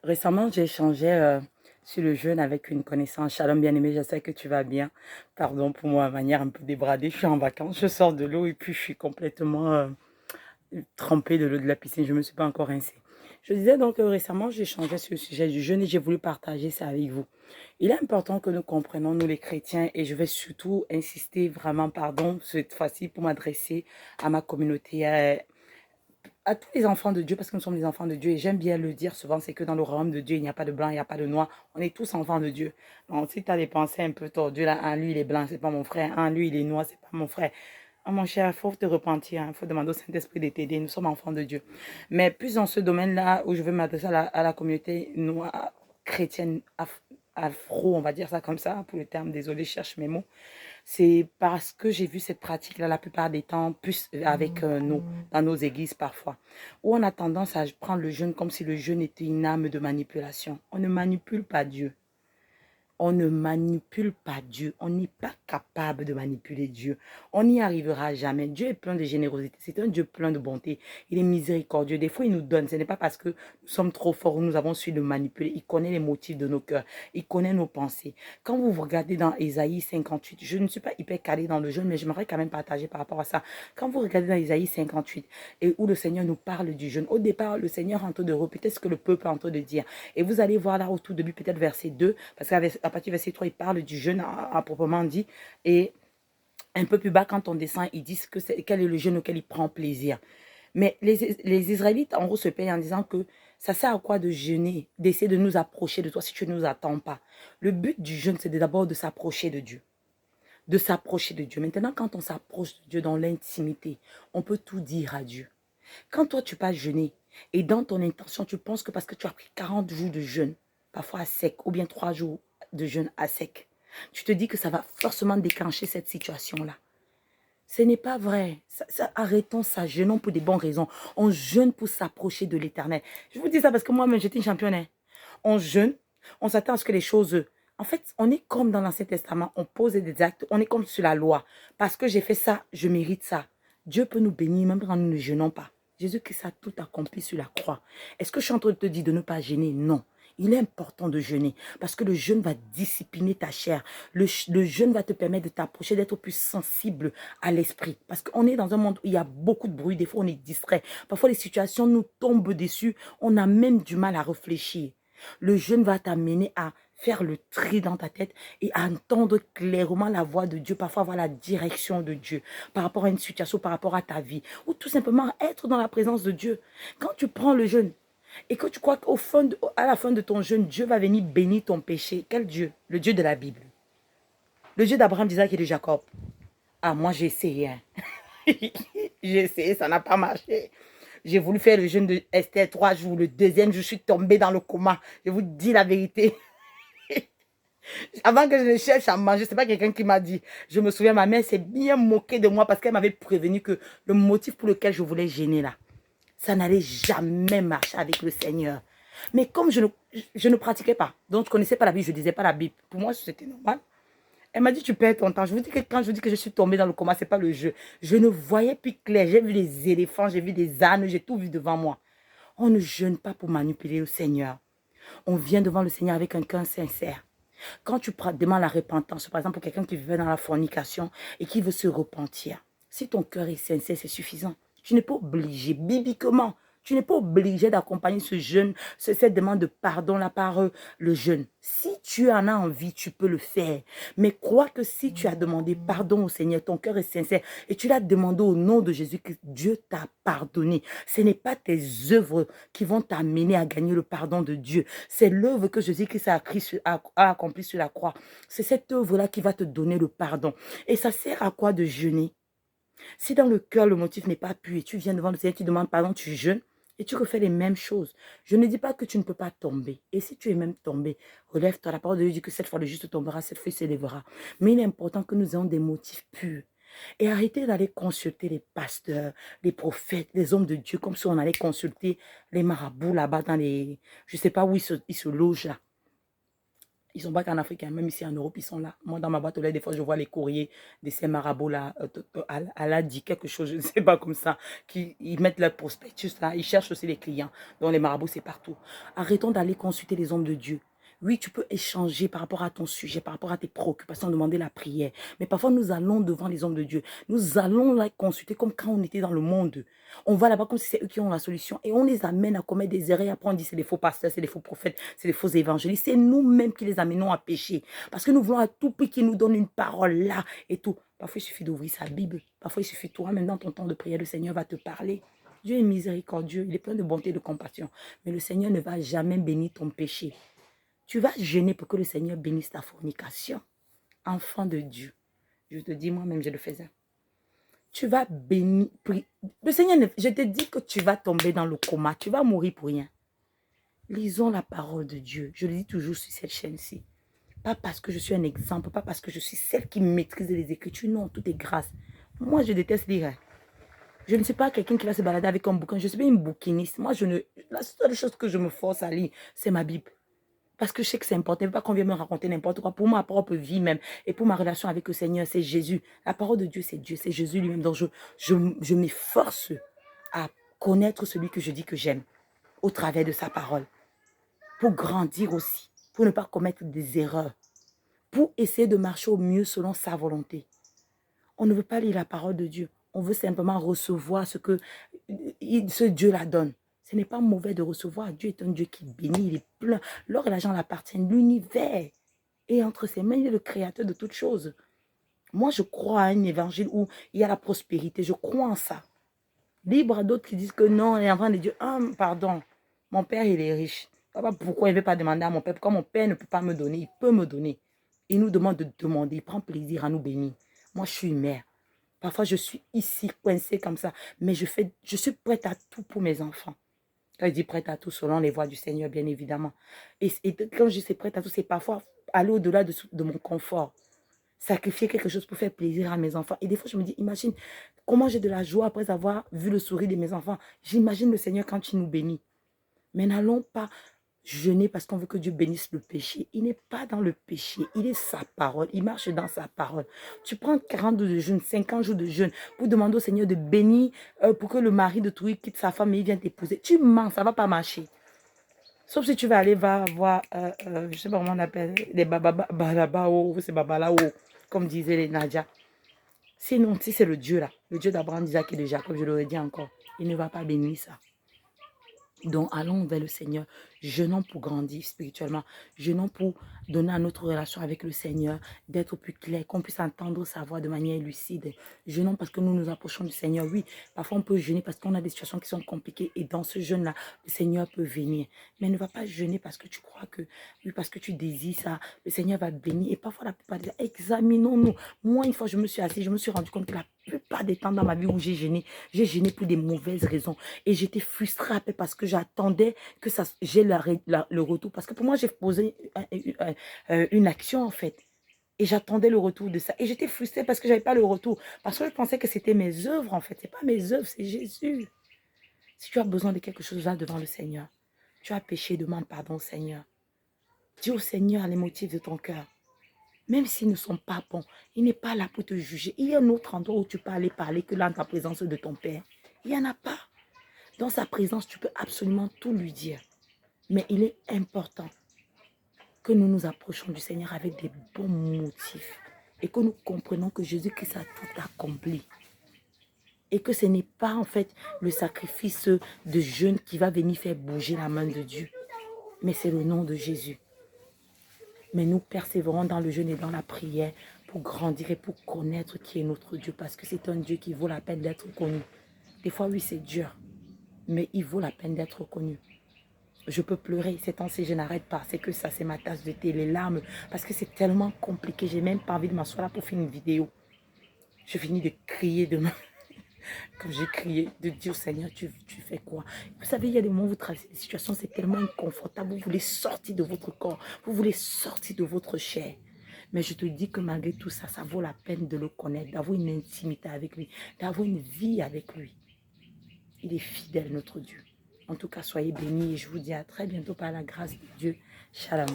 Récemment, j'ai échangé sur le jeûne avec une connaissance. Shalom bien-aimé, je sais que tu vas bien. Pardon pour moi, manière un peu débradée. Je suis en vacances, je sors de l'eau et puis je suis complètement trempée de l'eau de la piscine. Je ne me suis pas encore rincée. Je disais donc que récemment, j'ai échangé sur le sujet du jeûne et j'ai voulu partager ça avec vous. Il est important que nous comprenions, nous les chrétiens, et je vais surtout insister vraiment, pardon, cette fois-ci pour m'adresser à ma communauté, à tous les enfants de Dieu, parce que nous sommes les enfants de Dieu, et j'aime bien le dire souvent, c'est que dans le royaume de Dieu, il n'y a pas de blanc, il n'y a pas de noir, on est tous enfants de Dieu. Donc, si tu as des pensées un peu tordues, là, ah, lui, il est blanc, c'est pas mon frère, ah, lui, il est noir, c'est pas mon frère. Ah, mon cher, il faut te repentir, il faut demander au Saint-Esprit de t'aider, nous sommes enfants de Dieu. Mais plus dans ce domaine-là, où je veux m'adresser à la communauté noire, chrétienne, afro, on va dire ça comme ça, pour le terme, désolé, je cherche mes mots. C'est parce que j'ai vu cette pratique-là la plupart des temps, plus avec nous, dans nos églises parfois, où on a tendance à prendre le jeûne comme si le jeûne était une arme de manipulation. On ne manipule pas Dieu. On ne manipule pas Dieu. On n'est pas capable de manipuler Dieu. On n'y arrivera jamais. Dieu est plein de générosité. C'est un Dieu plein de bonté. Il est miséricordieux. Des fois, il nous donne. Ce n'est pas parce que nous sommes trop forts ou nous avons su le manipuler. Il connaît les motifs de nos cœurs. Il connaît nos pensées. Quand vous regardez dans Ésaïe 58, je ne suis pas hyper calée dans le jeûne, mais j'aimerais quand même partager par rapport à ça. Quand vous regardez dans Ésaïe 58, et où le Seigneur nous parle du jeûne, au départ, le Seigneur est en train de répéter ce que le peuple est en train de dire. Et vous allez voir là au tout début, peut-être verset 2, parce qu'à partir du verset 3, il parle du jeûne à proprement dit. Et un peu plus bas, quand on descend, ils disent quel est le jeûne auquel il prend plaisir. Mais les Israélites, en gros, se payent en disant que ça sert à quoi de jeûner, d'essayer de nous approcher de toi si tu ne nous attends pas. Le but du jeûne, c'est d'abord de s'approcher de Dieu. De s'approcher de Dieu. Maintenant, quand on s'approche de Dieu dans l'intimité, on peut tout dire à Dieu. Quand toi, tu passes jeûner et dans ton intention, tu penses que parce que tu as pris 40 jours de jeûne, parfois à sec, ou bien 3 jours de jeûne à sec, tu te dis que ça va forcément déclencher cette situation-là. Ce n'est pas vrai. Arrêtons ça. Jeûnons pour des bonnes raisons. On jeûne pour s'approcher de l'éternel. Je vous dis ça parce que moi-même, j'étais une championne. Hein. On jeûne, on s'attend à ce que les choses... En fait, on est comme dans l'Ancien Testament. On pose des actes. On est comme sur la loi. Parce que j'ai fait ça, je mérite ça. Dieu peut nous bénir même quand nous ne jeûnons pas. Jésus-Christ a tout accompli sur la croix. Est-ce que je suis en train de te dire de ne pas gêner? Non. Il est important de jeûner parce que le jeûne va discipliner ta chair. Le jeûne va te permettre de t'approcher, d'être plus sensible à l'esprit. Parce qu'on est dans un monde où il y a beaucoup de bruit. Des fois, on est distrait. Parfois, les situations nous tombent dessus. On a même du mal à réfléchir. Le jeûne va t'amener à faire le tri dans ta tête et à entendre clairement la voix de Dieu, parfois avoir la direction de Dieu par rapport à une situation, par rapport à ta vie, ou tout simplement être dans la présence de Dieu. Quand tu prends le jeûne et que tu crois à la fin de ton jeûne, Dieu va venir bénir ton péché, quel Dieu? Le Dieu de la Bible. Le Dieu d'Abraham, d'Isaac et de Jacob. Ah, moi j'ai essayé. Hein. J'ai essayé, ça n'a pas marché. J'ai voulu faire le jeûne de Esther 3 jours. Le deuxième, je suis tombée dans le coma. Je vous dis la vérité. Avant que je ne cherche à manger, c'est pas quelqu'un qui m'a dit. Je me souviens, ma mère s'est bien moquée de moi parce qu'elle m'avait prévenu que le motif pour lequel je voulais gêner là, ça n'allait jamais marcher avec le Seigneur. Mais comme je ne pratiquais pas, donc je ne connaissais pas la Bible, je ne disais pas la Bible. Pour moi, c'était normal. Elle m'a dit, tu perds ton temps. Je vous dis que quand je vous dis que je suis tombée dans le coma, ce n'est pas le jeu. Je ne voyais plus clair. J'ai vu des éléphants, j'ai vu des ânes, j'ai tout vu devant moi. On ne jeûne pas pour manipuler le Seigneur. On vient devant le Seigneur avec un cœur sincère. Quand tu demandes la repentance, par exemple, pour quelqu'un qui vivait dans la fornication et qui veut se repentir, si ton cœur est sincère, c'est suffisant. Tu n'es pas obligé, bibliquement, tu n'es pas obligé d'accompagner ce jeûne, cette demande de pardon-là par le jeûne. Si tu en as envie, tu peux le faire. Mais crois que si tu as demandé pardon au Seigneur, ton cœur est sincère et tu l'as demandé au nom de Jésus, que Dieu t'a pardonné. Ce n'est pas tes œuvres qui vont t'amener à gagner le pardon de Dieu. C'est l'œuvre que Jésus-Christ a accomplie sur la croix. C'est cette œuvre-là qui va te donner le pardon. Et ça sert à quoi de jeûner? Si dans le cœur, le motif n'est pas pur et tu viens devant le Seigneur, tu demandes pardon, tu jeûnes et tu refais les mêmes choses. Je ne dis pas que tu ne peux pas tomber. Et si tu es même tombé, relève-toi. La parole de Dieu dit que cette fois le juste tombera, cette fois il s'élèvera. Mais il est important que nous ayons des motifs purs. Et arrêtez d'aller consulter les pasteurs, les prophètes, les hommes de Dieu, comme si on allait consulter les marabouts là-bas dans les... Je ne sais pas où ils se logent là. Ils ne sont pas qu'en Afrique, hein, même ici en Europe, ils sont là. Moi, dans ma boîte aux lettres, des fois, je vois les courriers de ces marabouts-là, Allah dit quelque chose, je ne sais pas comme ça, qui ils mettent leur prospectus là, ils cherchent aussi les clients. Donc, les marabouts, c'est partout. Arrêtons d'aller consulter les hommes de Dieu. Oui, tu peux échanger par rapport à ton sujet, par rapport à tes préoccupations, demander la prière. Mais parfois, nous allons devant les hommes de Dieu. Nous allons les consulter comme quand on était dans le monde. On va là-bas comme si c'est eux qui ont la solution. Et on les amène à commettre des erreurs. Et après, on dit c'est des faux pasteurs, c'est des faux prophètes, c'est des faux évangélistes. C'est nous-mêmes qui les amenons à pécher. Parce que nous voulons à tout prix qu'ils nous donnent une parole là et tout. Parfois, il suffit d'ouvrir sa Bible. Parfois, il suffit toi-même dans ton temps de prière, le Seigneur va te parler. Dieu est miséricordieux, il est plein de bonté et de compassion. Mais le Seigneur ne va jamais bénir ton péché. Tu vas jeûner pour que le Seigneur bénisse ta fornication. Enfant de Dieu. Je te dis, moi-même, je le faisais. Tu vas bénir. Le Seigneur, je te dis que tu vas tomber dans le coma. Tu vas mourir pour rien. Lisons la parole de Dieu. Je le dis toujours sur cette chaîne-ci. Pas parce que je suis un exemple, pas parce que je suis celle qui maîtrise les Écritures. Non, tout est grâce. Moi, je déteste lire. Je ne suis pas quelqu'un qui va se balader avec un bouquin. Je suis pas une bouquiniste. Moi, la seule chose que je me force à lire, c'est ma Bible. Parce que je sais que c'est important. Je ne veux pas qu'on vienne me raconter n'importe quoi. Pour ma propre vie même. Et pour ma relation avec le Seigneur, c'est Jésus. La parole de Dieu, c'est Dieu. C'est Jésus lui-même. Donc, je m'efforce à connaître celui que je dis que j'aime. Au travers de sa parole. Pour grandir aussi. Pour ne pas commettre des erreurs. Pour essayer de marcher au mieux selon sa volonté. On ne veut pas lire la parole de Dieu. On veut simplement recevoir ce que ce Dieu-là donne. Ce n'est pas mauvais de recevoir. Dieu est un Dieu qui bénit, il est plein. L'or et l'argent l'appartiennent. L'univers est entre ses mains. Il est le créateur de toutes choses. Moi, je crois à un évangile où il y a la prospérité. Je crois en ça. Libre à d'autres qui disent que non, les enfants de Dieu. Ah, pardon, mon père, il est riche. Pourquoi il ne veut pas demander à mon père? Pourquoi mon père ne peut pas me donner? Il peut me donner. Il nous demande de demander. Il prend plaisir à nous bénir. Moi, je suis une mère. Parfois, je suis ici, coincée comme ça. Mais je suis prête à tout pour mes enfants. Quand je dis prête à tout, selon les voies du Seigneur, bien évidemment. Et quand je suis prête à tout, c'est parfois aller au-delà de mon confort. Sacrifier quelque chose pour faire plaisir à mes enfants. Et des fois, je me dis, imagine comment j'ai de la joie après avoir vu le sourire de mes enfants. J'imagine le Seigneur quand il nous bénit. Mais n'allons pas jeûner parce qu'on veut que Dieu bénisse le péché. Il n'est pas dans le péché. Il est sa parole. Il marche dans sa parole. Tu prends 40 jours de jeûne, 50 jours de jeûne pour demander au Seigneur de bénir pour que le mari de toi quitte sa femme et il vienne t'épouser. Tu mens, ça ne va pas marcher. Sauf si tu vas aller voir, je ne sais pas comment on appelle, les babalaos, c'est babalao, comme disaient les Nadia. Sinon, si c'est le Dieu là, le Dieu d'Abraham, d'Isaac et de Jacob, je l'aurais dit encore, il ne va pas bénir ça. Donc, allons vers le Seigneur, jeûnons pour grandir spirituellement, jeûnons pour donner à notre relation avec le Seigneur d'être plus clair, qu'on puisse entendre sa voix de manière lucide. Jeûnons parce que nous nous approchons du Seigneur. Oui, parfois on peut jeûner parce qu'on a des situations qui sont compliquées et dans ce jeûne-là, le Seigneur peut venir. Mais ne va pas jeûner parce que tu crois que, oui, parce que tu désires ça, le Seigneur va bénir. Et parfois, la plupart des temps, examinons-nous. Moi, une fois, je me suis assise, je me suis rendu compte que la plupart des temps dans ma vie où j'ai gêné pour des mauvaises raisons. Et j'étais frustrée après parce que j'attendais que j'ai le retour. Parce que pour moi, j'ai posé une action en fait. Et j'attendais le retour de ça. Et j'étais frustrée parce que je n'avais pas le retour. Parce que je pensais que c'était mes œuvres en fait. Ce n'est pas mes œuvres, c'est Jésus. Si tu as besoin de quelque chose, va devant le Seigneur. Tu as péché, demande pardon au Seigneur. Dis au Seigneur les motifs de ton cœur. Même s'ils ne sont pas bons, il n'est pas là pour te juger. Il y a un autre endroit où tu peux aller parler que là, dans la présence de ton Père. Il n'y en a pas. Dans sa présence, tu peux absolument tout lui dire. Mais il est important que nous nous approchons du Seigneur avec des bons motifs. Et que nous comprenons que Jésus-Christ a tout accompli. Et que ce n'est pas en fait le sacrifice de jeûne qui va venir faire bouger la main de Dieu. Mais c'est le nom de Jésus. Mais nous persévérons dans le jeûne et dans la prière pour grandir et pour connaître qui est notre Dieu. Parce que c'est un Dieu qui vaut la peine d'être connu. Des fois, oui, c'est dur. Mais il vaut la peine d'être connu. Je peux pleurer, ces temps-ci, je n'arrête pas. C'est que ça, c'est ma tasse de thé, les larmes. Parce que c'est tellement compliqué. J'ai même pas envie de m'asseoir là pour faire une vidéo. Je finis de crier demain. Comme j'ai crié, de dire au Seigneur, tu fais quoi? Vous savez, il y a des moments où vous traversez des situations, c'est tellement inconfortable. Vous voulez sortir de votre corps. Vous voulez sortir de votre chair. Mais je te dis que malgré tout ça, ça vaut la peine de le connaître, d'avoir une intimité avec lui, d'avoir une vie avec lui. Il est fidèle, notre Dieu. En tout cas, soyez bénis et je vous dis à très bientôt par la grâce de Dieu. Shalom.